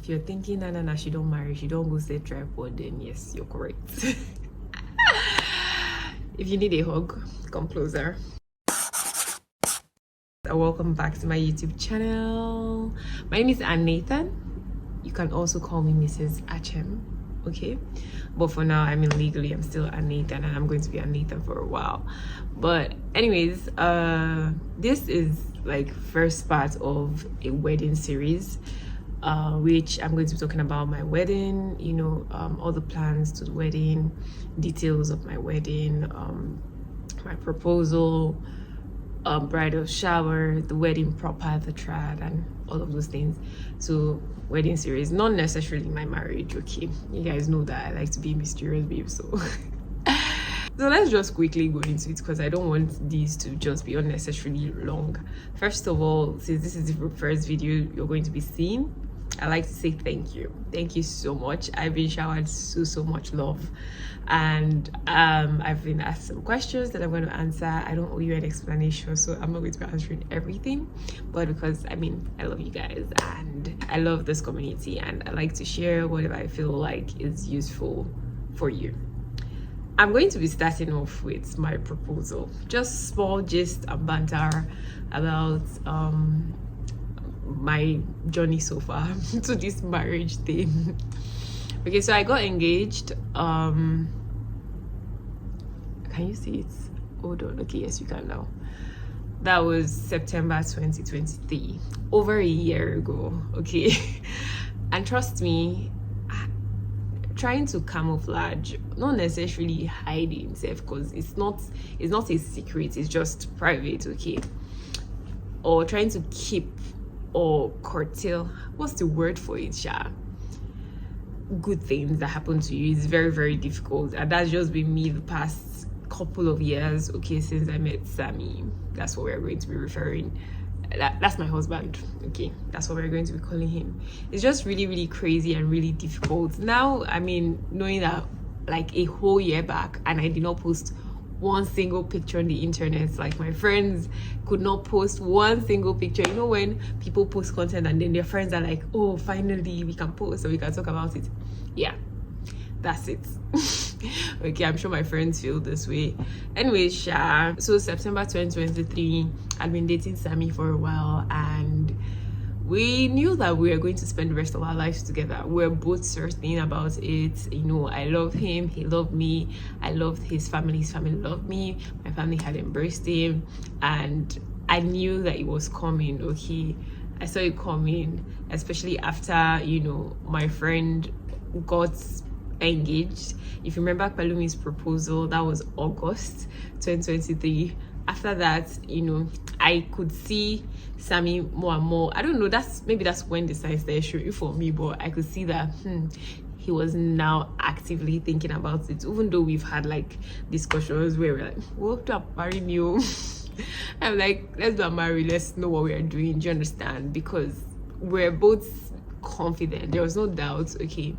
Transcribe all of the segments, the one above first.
If you're thinking, nah, she don't marry, she don't go set tripod, then yes, you're correct. If you need a hug, come closer. Welcome back to my YouTube channel. My name is Anne Nathan. You can also call me Mrs. Achem, okay? But for now, I mean legally, I'm still Anne Nathan, and I'm going to be Anne Nathan for a while. But anyways, this is like first part of a wedding series, which I'm going to be talking about my wedding, you know, all the plans to the wedding, details of my wedding, my proposal, bridal shower, the wedding proper, the trad, and all of those things. So wedding series, not necessarily my marriage, okay? You guys know that I like to be a mysterious babe, so so let's just quickly go into it, because I don't want these to just be unnecessarily long. First of all, since this is the first video you're going to be seeing, I like to say thank you so much. I've been showered so much love, and I've been asked some questions that I'm going to answer. I don't owe you an explanation, so I'm not going to be answering everything, but because I mean I love you guys and I love this community, and I like to share whatever I feel like is useful for you. I'm going to be starting off with my proposal, just small gist and banter about my journey so far to this marriage thing. Okay, so I got engaged. Can you see it? Hold on. Okay, yes, you can now. That was September 2023, over a year ago. Okay, and trust me, trying to camouflage, not necessarily hiding itself, because it's not a secret, it's just private, okay, or trying to keep or curtail, what's the word for it, Sha? Good things that happen to you is very difficult, and that's just been me the past couple of years, okay, since I met Sammy. That's what we're going to be referring. That's my husband, okay, that's what we're going to be calling him. It's just really crazy and really difficult now. I mean, knowing that like a whole year back and I did not post one single picture on the internet, like my friends could not post one single picture. You know, when people post content and then their friends are like, oh, finally we can post so we can talk about it. Yeah, that's it. Okay, I'm sure my friends feel this way. Anyway, so September 2023, I'd been dating Sammy for a while, and we knew that we were going to spend the rest of our lives together. We're both certain about it. You know, I love him, he loved me, I loved his family loved me, my family had embraced him, and I knew that it was coming, okay? I saw it coming, especially after, you know, my friend got engaged. If you remember Palumi's proposal, that was August 2023. After that, you know, I could see Sammy more and more. I don't know, that's when the signs started showing for me, but I could see that he was now actively thinking about it, even though we've had like discussions where we're like, we'll have to marry you. I'm like, let's not marry, let's know what we are doing. Do you understand? Because we're both confident, there was no doubt, okay?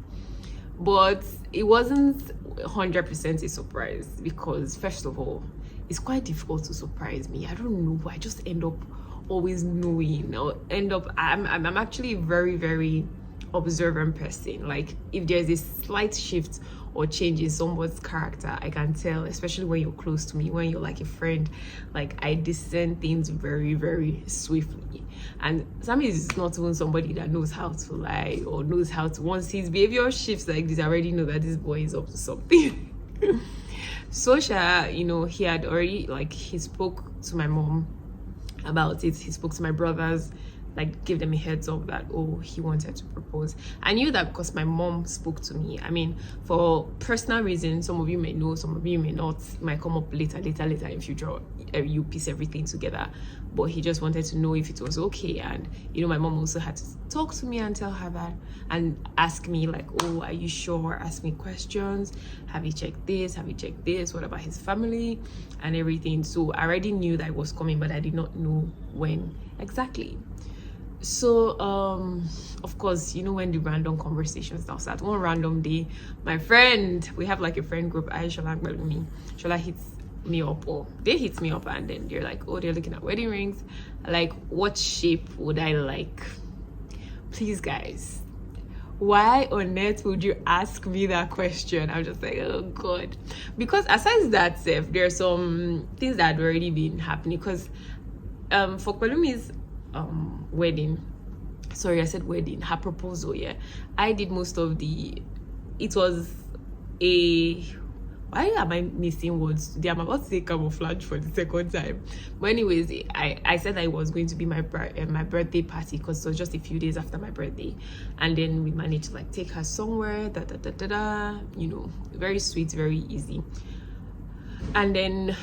But it wasn't 100% a surprise, because first of all, it's quite difficult to surprise me. I don't know, I just end up always knowing, or I'm actually a very observant person. Like if there's a slight shift or change in someone's character, I can tell, especially when you're close to me, when you're like a friend. Like I discern things very swiftly, and Sammy is not even somebody that knows how to lie or knows how to, once his behavior shifts like this, I already know that this boy is up to something. So you know, he had already, like, he spoke to my mom about it, he spoke to my brothers, like give them a heads up that, oh, he wanted to propose. I knew that because my mom spoke to me. I mean, for personal reasons, some of you may know, some of you may not, it might come up later in future, you piece everything together, but he just wanted to know if it was okay. And you know, my mom also had to talk to me and tell her that, and ask me like, oh, are you sure? Ask me questions, have you checked this, what about his family and everything. So I already knew that it was coming, but I did not know when exactly. So of course, you know, when the random conversations now start, one random day, my friend, we have like a friend group, Shola hits me up, or they hit me up, and then they're like, oh, they're looking at wedding rings, like what shape would I like? Please guys, why on earth would you ask me that question? I'm just like, oh god. Because aside that self, there are some things that had already been happening. Because for Pelumi's wedding, sorry, I said wedding, her proposal, yeah, I did most of the, it was a, why am I missing words today? I'm about to say camouflage for the second time. But anyways, I said that it was going to be my birthday party, because it was just a few days after my birthday. And then we managed to like take her somewhere, you know, very sweet, very easy. And then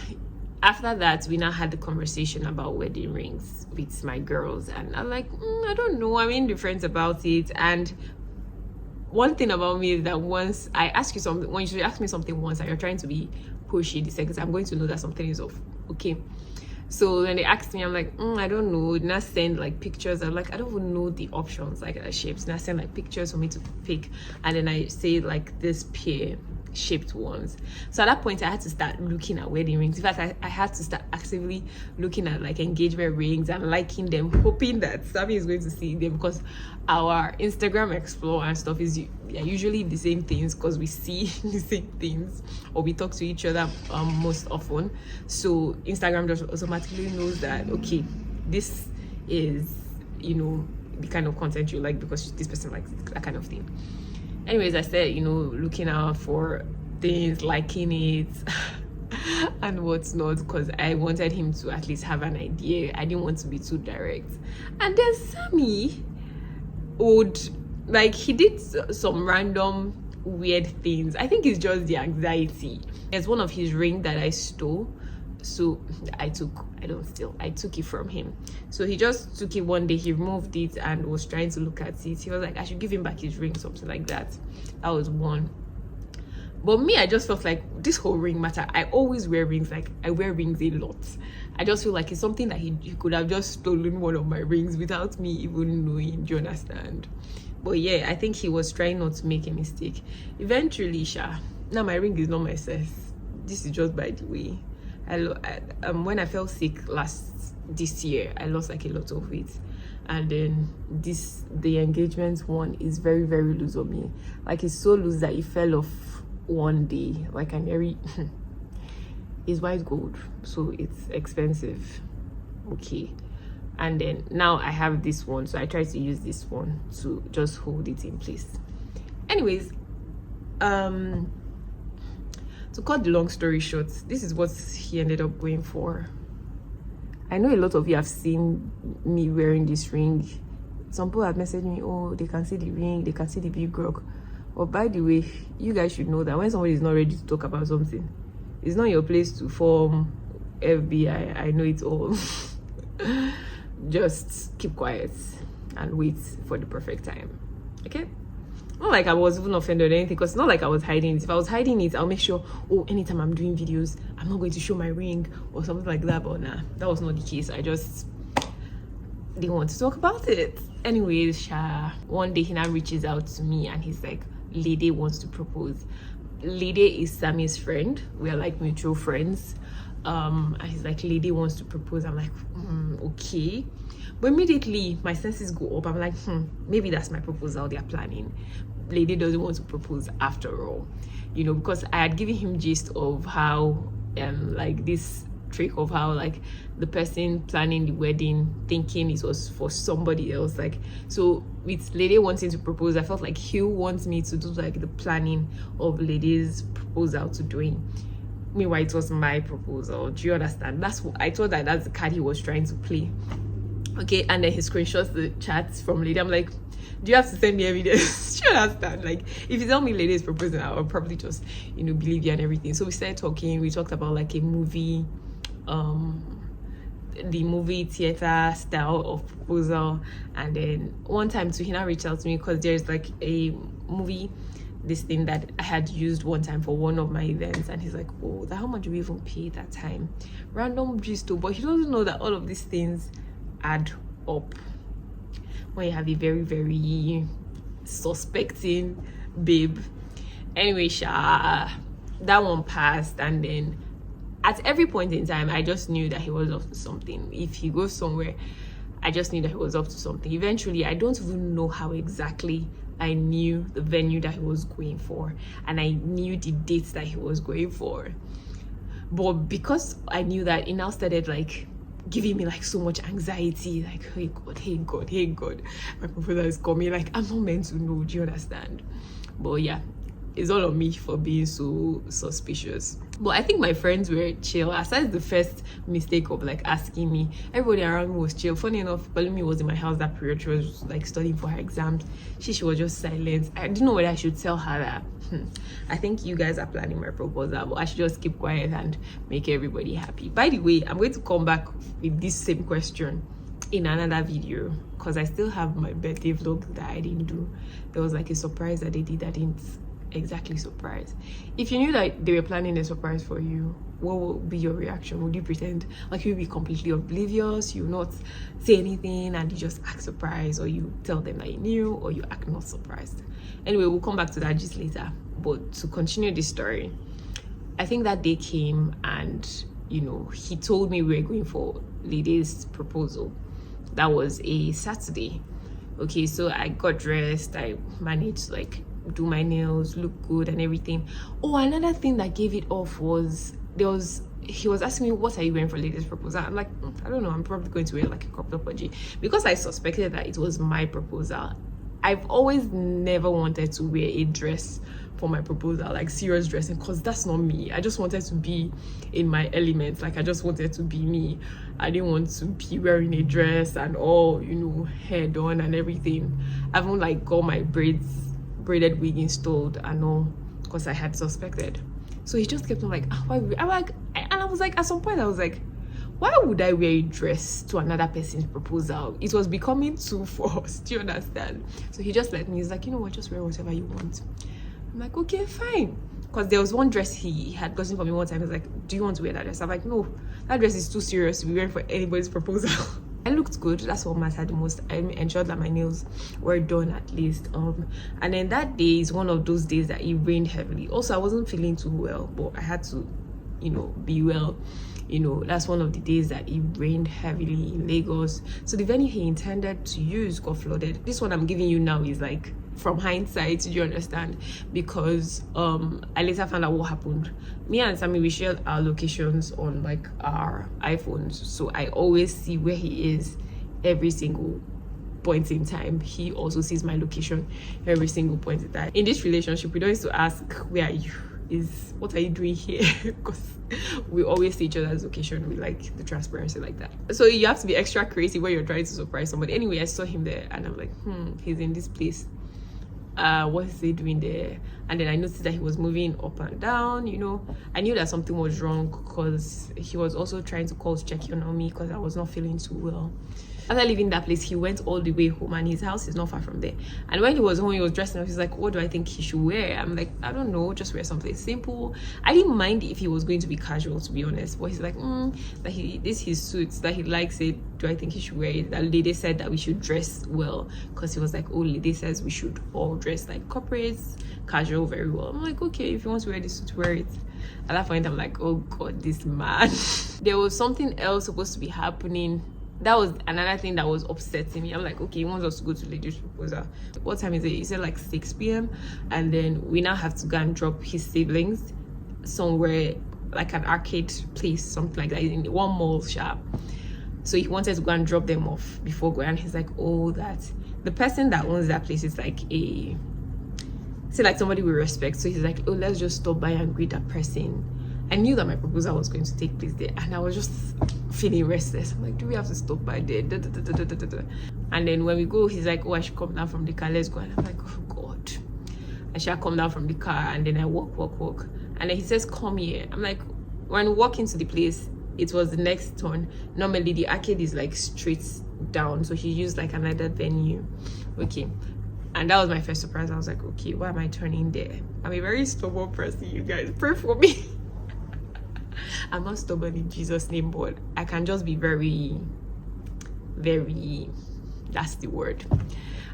after that, we now had the conversation about wedding rings with my girls. And I'm like, I don't know, I'm indifferent about it. And one thing about me is that once I ask you something, when you ask me something once and you're trying to be pushy, the second I'm going to know that something is off. Okay. So when they asked me, I'm like, I don't know. And I send like pictures. I'm like, I don't even know the options, like the shapes. And I send like pictures for me to pick. And then I say like this pair shaped ones. So at that point I had to start looking at wedding rings. In fact, I had to start actively looking at like engagement rings and liking them, hoping that Sammy is going to see them, because our Instagram explore and stuff is usually the same things, because we see the same things or we talk to each other most often. So Instagram just automatically knows that, okay, this is, you know, the kind of content you like because this person likes that kind of thing. Anyways, I said, you know, looking out for things, liking it and what's not, because I wanted him to at least have an idea. I didn't want to be too direct. And then Sammy would, like, he did some random weird things. I think it's just the anxiety. It's one of his ring that I stole. So I took it from him. So he just took it one day, he removed it and was trying to look at it. He was like, I should give him back his ring, something like that. That was one. But me, I just felt like this whole ring matter. I always wear rings, like I wear rings a lot. I just feel like it's something that he could have just stolen one of my rings without me even knowing. Do you understand? But yeah, I think he was trying not to make a mistake. Eventually, now my ring is not my size. This is just by the way. When I fell sick this year, I lost like a lot of weight, and then the engagement one is very, very loose on me. Like it's so loose that it fell off one day. Like I nearly it's white gold, so it's expensive. Okay. And then now I have this one, so I try to use this one to just hold it in place. Anyways, to cut the long story short, this is what he ended up going for. I know a lot of you have seen me wearing this ring. Some people have messaged me, oh, they can see the ring, they can see the big rock. But by the way, you guys should know that when somebody is not ready to talk about something, it's not your place to form FBI. I know it all. Just keep quiet and wait for the perfect time. Okay? Not like I was even offended or anything, because it's not like I was hiding it. If I was hiding it, I'll make sure, oh, anytime I'm doing videos, I'm not going to show my ring or something like that. But nah, that was not the case. I just didn't want to talk about it. Anyways, one day he now reaches out to me and he's like, Lady wants to propose. Lady is Sammy's friend. We are like mutual friends. And he's like, Lady wants to propose. I'm like, okay. But immediately my senses go up. I'm like, maybe that's my proposal they're planning. Lady doesn't want to propose after all, you know, because I had given him gist of how like this trick of how like the person planning the wedding thinking it was for somebody else. Like, so with Lady wanting to propose, I felt like he wants me to do like the planning of Lady's proposal to doing. Meanwhile, it was my proposal. Do you understand? That's what I thought, that's the card he was trying to play. Okay, and then he screenshots the chats from Lady. I'm like, do you have to send me evidence? Do you understand? Like, if you tell me Lady is proposing, I'll probably just, you know, believe you and everything. So we started talking. We talked about like a movie, the movie theater style of proposal. And then one time too, he now reached out to me because there's like a movie, this thing that I had used one time for one of my events, and he's like, oh, how much do we even pay that time? Random gist, but he doesn't know that all of these things add up when you have a very, very suspecting babe. Anyway, that one passed, and then at every point in time I just knew that he was up to something. If he goes somewhere, I just knew that he was up to something. Eventually, I don't even know how exactly I knew the venue that he was going for, and I knew the dates that he was going for. But because I knew that, it now started like giving me like so much anxiety, like, hey God, my proposal is coming, like I'm not meant to know, do you understand? But yeah, it's all on me for being so suspicious. But I think my friends were chill. Aside the first mistake of like asking me, everybody around me was chill. Funny enough, Palumi was in my house that period. She was like studying for her exams. She was just silent. I didn't know whether I should tell her that I think you guys are planning my proposal, but I should just keep quiet and make everybody happy. By the way, I'm going to come back with this same question in another video, because I still have my birthday vlog that I didn't do. There was like a surprise that they did that didn't exactly surprise. If you knew that they were planning a surprise for you, what would be your reaction? Would you pretend like you'll be completely oblivious, you not say anything and you just act surprised, or you tell them that you knew, or you act not surprised? Anyway, we'll come back to that just later. But to continue this story, I think that day came and he told me we were going for Lady's proposal. That was a Saturday. Okay, so I got dressed, I managed to like do my nails, look good and everything. Oh, another thing that gave it off was he was asking me, what are you wearing for Lady's proposal? I'm like, I don't know, I'm probably going to wear like a crop top or G, because I suspected that it was my proposal. I've always never wanted to wear a dress for my proposal, like serious dressing, because that's not me. I just wanted to be in my element, like I just wanted to be me. I didn't want to be wearing a dress and all, hair done and everything. I haven't like got my braided wig installed and all, because I had suspected. So he just kept on like, why? I'm like, and I was like, at some point I was like, why would I wear a dress to another person's proposal? It was becoming too forced. Do you understand? So he just let me. He's like, you know what, just wear whatever you want. I'm like, okay, fine. Because there was one dress he had gotten for me one time. He's like, do you want to wear that dress? I'm like, no, that dress is too serious to be wearing for anybody's proposal. I looked good. That's what mattered the most. I ensured that my nails were done at least. And then that day is one of those days that it rained heavily. Also, I wasn't feeling too well, but I had to, be well. That's one of the days that it rained heavily in Lagos. So the venue he intended to use got flooded. This one I'm giving you now is like from hindsight, do you understand? Because I later found out what happened. Me and Sammy, we shared our locations on like our iPhones, so I always see where he is every single point in time. He also sees my location every single point in time. In this relationship, we don't used to ask, where are you? What are you doing here? Because we always see each other's location. We like the transparency like that. So you have to be extra crazy when you're trying to surprise somebody. Anyway, I saw him there and I'm like, he's in this place. What is he doing there? And then I noticed that he was moving up and down. I knew that something was wrong, because he was also trying to call to check in on me because I was not feeling too well. After leaving that place, he went all the way home, and his house is not far from there. And when he was home, he was dressing up. He's like, what do I think he should wear? I'm like, I don't know, just wear something simple. I didn't mind if he was going to be casual, to be honest, but he's like, that this his suits, that he likes it. Do I think he should wear it? That lady said that we should dress well, because he was like, oh, lady says we should all dress like corporates, casual, very well. I'm like, okay, if you want to wear this suit, wear it. At that point, I'm like, oh God, this man. There was something else supposed to be happening. That was another thing that was upsetting me. I'm like, okay, he wants us to go to Lady's proposal. What time is it? He said like 6 p.m. And then we now have to go and drop his siblings somewhere, like an arcade place, something like that, in one mall shop. So he wanted to go and drop them off before going. And he's like, oh, that the person that owns that place is like like somebody we respect. So he's like, oh, let's just stop by and greet that person. I knew that my proposal was going to take place there, and I was just feeling restless. I'm like, do we have to stop by there? And then when we go, he's like, oh, I should come down from the car, let's go. And I'm like, oh God. I should come down from the car, and then I walk. And then he says, come here. I'm like, when we walk into the place, it was the next turn. Normally the arcade is like straight down, so he used like another venue. Okay. And that was my first surprise. I was like, okay, why am I turning there? I'm a very stubborn person, you guys. Pray for me. I'm not stubborn in Jesus' name, but I can just be very, that's the word.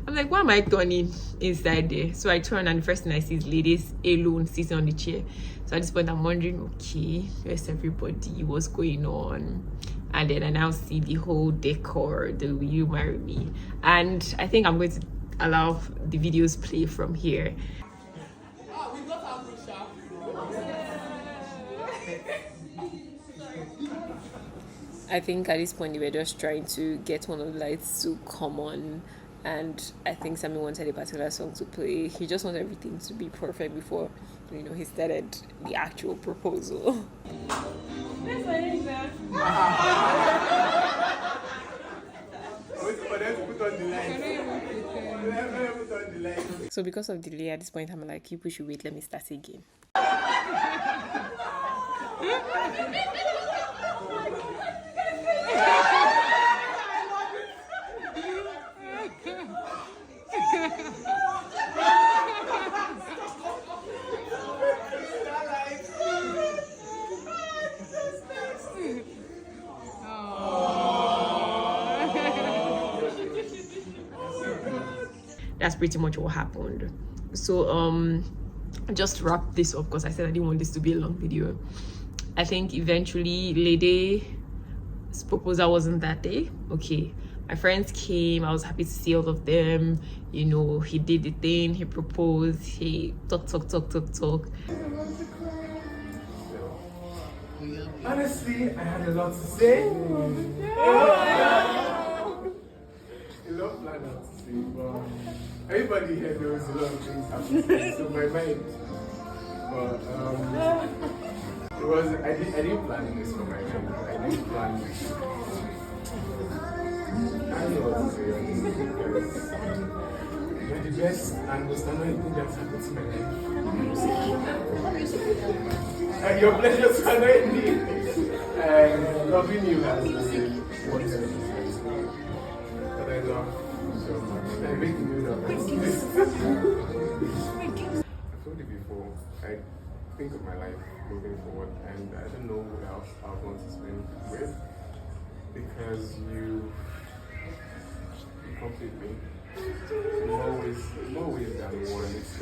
I'm like, why am I turning inside there? So I turn, and the first thing I see is ladies alone sitting on the chair. So at this point, I'm wondering, okay, where's everybody? What's going on? And then I now see the whole decor, the will you marry me? And I think I'm going to allow the videos play from here. I think at this point they were just trying to get one of the lights to come on, and I think Sammy wanted a particular song to play. He just wanted everything to be perfect before, he started the actual proposal. So because of delay at this point, I'm like, people should wait, let me start again. That's pretty much what happened. So just to wrap this up, because I said I didn't want this to be a long video, I think eventually Lady's proposal wasn't that day. Okay, my friends came, I was happy to see all of them. He did the thing, he proposed, he talk. Honestly, I had a lot to say. A lot planned out to say, but everybody here knows a lot of things happening, so my mind. But I didn't plan this for my mind. I didn't plan this. I don't know what to say on this because you're the best and most annoying thing that's happened to my life. Your pleasure to annoy me. Loving you has been wonderful. But I love you so much. I make you know I've told you before, I think of my life moving forward, and I don't know who else I want to spend with, because you complete me. In more ways than one. It's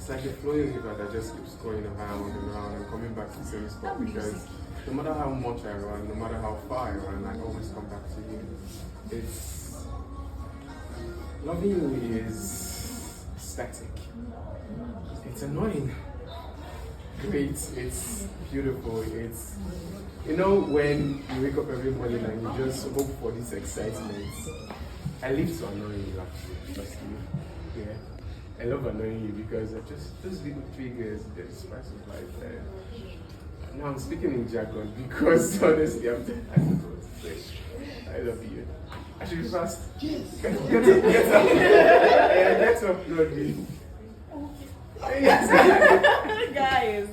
like a flowing river that just keeps going around and around and coming back to the same spot, because no matter how much I run, no matter how far I run, I always come back to you. It's loving you is static. It's annoying. Great, it's beautiful. It's when you wake up every morning and you just hope for this excitement. I live to annoy you actually, firstly. Yeah. I love annoying you because of just those little triggers, the spice of life. Now I'm speaking in jargon because honestly I'm tired of what to say. I love you. I should be fast. Yes. Get up. Get up, Lodi. Yes. Guys.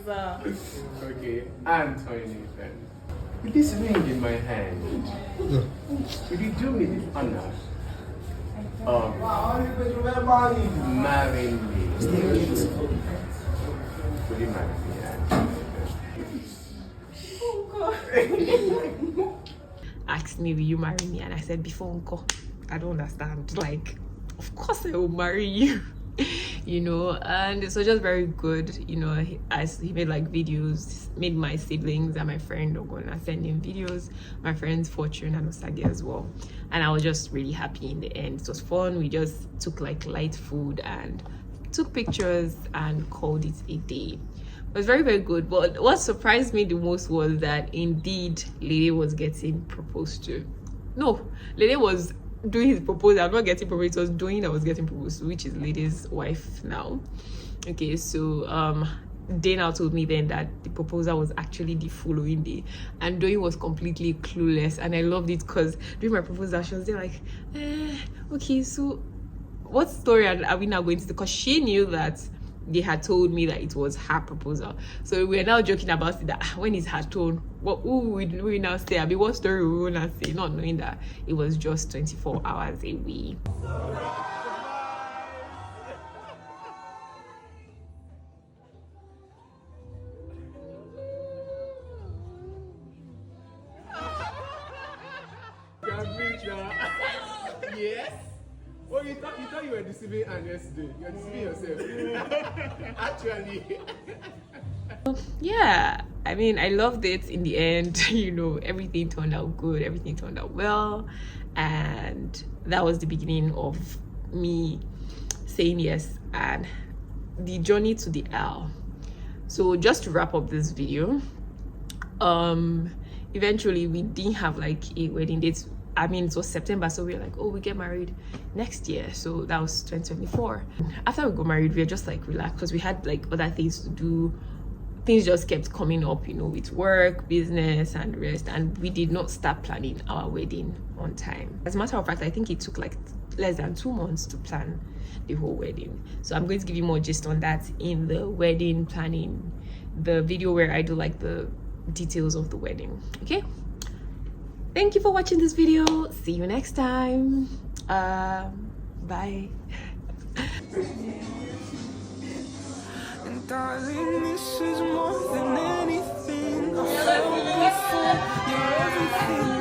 Okay, and Tony then. With this ring in my hand, will you do me the honor of marrying me? Will you marry me? Asked me, will you marry me? And I said, before uncle, I don't understand. Like, of course I will marry you. And so just very good. He made like videos, made my siblings and my friend Ogona send him videos, my friends Fortune and Osage as well, and I was just really happy in the end. It was fun. We just took like light food and took pictures and called it a day. It was very, very good. But what surprised me the most was that indeed Lady was getting proposed to. No, Lady was doing his proposal. I'm not getting proposed. It was doing that was getting proposed to, which is Lady's wife now. Okay, so Day now told me then that the proposal was actually the following day, and Doyin was completely clueless, and I loved it because during my proposal she was there like, okay, so what story are we now going to do? Because she knew that they had told me that it was her proposal, so we're now joking about it, that when it's her turn, who would we now say? I mean, what story we will now say, not knowing that it was just 24 hours away. Yes? Oh, you thought you were deceiving Anne yesterday. You're deceiving yourself. Actually. Yeah, I mean, I loved it in the end. You know, everything turned out good, everything turned out well, and that was the beginning of me saying yes and the journey to the L. So just to wrap up this video, eventually we didn't have like a wedding date. I mean, it was September, so we were like, oh, we get married next year. So that was 2024. After we got married, we were just like relaxed because we had like other things to do. Things just kept coming up, you know, with work, business, and rest. And we did not start planning our wedding on time. As a matter of fact, I think it took like less than 2 months to plan the whole wedding. So I'm going to give you more gist on that in the wedding planning, the video where I do like the details of the wedding. Okay, thank you for watching this video. See you next time. Bye. And darling, this is more than anything I've felt before. You're everything